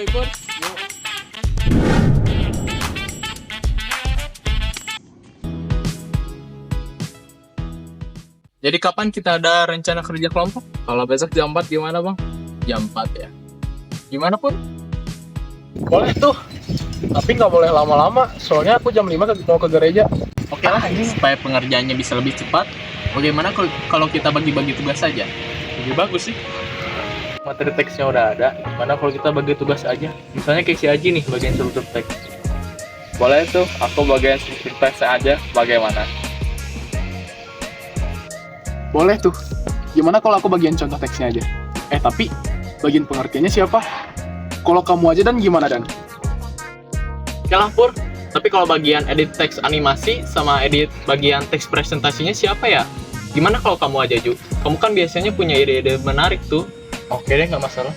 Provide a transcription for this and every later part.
Boy Pur. Yuk. Jadi kapan kita ada rencana kerja kelompok? Kalau besok jam 4 gimana bang? Jam 4 ya. Gimana Pur? Boleh tuh, tapi nggak boleh lama-lama, soalnya aku jam 5 mau ke gereja. Oke lah, supaya pengerjaannya bisa lebih cepat. Bagaimana kalau kita bagi-bagi tugas saja? Lebih bagus sih. Materi teksnya udah ada, gimana kalau kita bagi tugas aja? Misalnya kayak si Aji nih, bagian struktur teks. Boleh tuh, aku bagian struktur teks aja, bagaimana? Boleh tuh. Gimana kalau aku bagian contoh teksnya aja? Tapi bagian pengertiannya siapa? Kalau kamu aja Dan gimana Dan? Oke lah Pur, tapi kalau bagian edit teks animasi sama edit bagian teks presentasinya siapa ya? Gimana kalau kamu aja Ju? Kamu kan biasanya punya ide-ide menarik tuh. Oke deh, nggak masalah.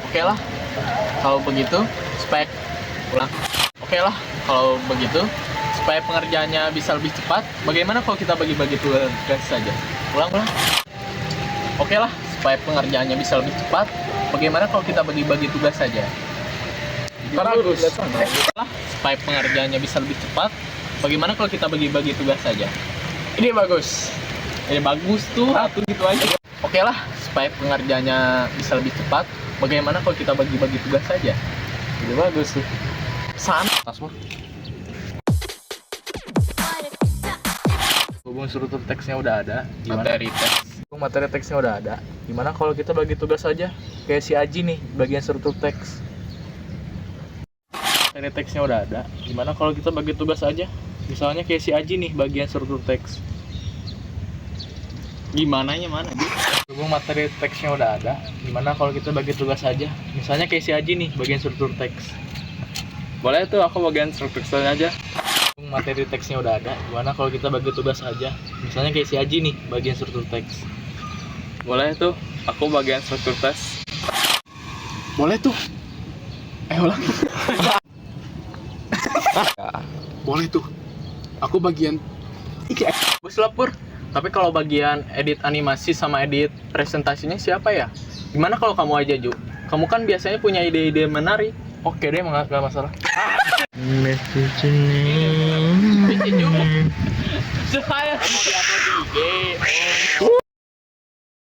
Oke lah, kalau begitu supaya ulang. Oke lah, kalau begitu supaya pengerjaannya bisa lebih cepat, bagaimana kalau kita bagi-bagi tugas saja? Ulang. Oke lah, supaya pengerjaannya bisa lebih cepat, bagaimana kalau kita bagi-bagi tugas saja? Bagus. Oke lah, supaya pengerjaannya bisa lebih cepat, bagaimana kalau kita bagi-bagi tugas saja? Ini bagus. Ini bagus tuh, atau gitu aja. Oke lah, supaya pengerjaannya bisa lebih cepat, bagaimana kalau kita bagi-bagi tugas saja? Ini bagus tuh. Sana. Hubung struktur teksnya udah ada, Materi teks. materi teksnya udah ada. Gimana kalau kita bagi tugas aja? Kayak si Aji nih, bagian struktur teks. Materi teksnya udah ada. Gimana kalau kita bagi tugas aja? Misalnya kayak si Aji nih, bagian struktur teks. Gimana mana? Hubung materi teksnya udah ada. Gimana kalau kita bagi tugas aja? Misalnya kayak si Aji nih, bagian struktur teks. Boleh tuh, aku bagian struktur teksnya aja. Hubung materi teksnya udah ada. Gimana kalau kita bagi tugas aja? Misalnya kayak si Aji nih, bagian struktur teks. Boleh tuh, aku bagian struktur teks. Boleh tuh. Ulang. Boleh tuh. Aku bagian Bagus lah Pur. Tapi kalau bagian edit animasi sama edit presentasinya siapa ya? Gimana kalau kamu aja Ju? Kamu kan biasanya punya ide-ide menarik. Oke deh, nggak masalah. Saya mau diupload di IG.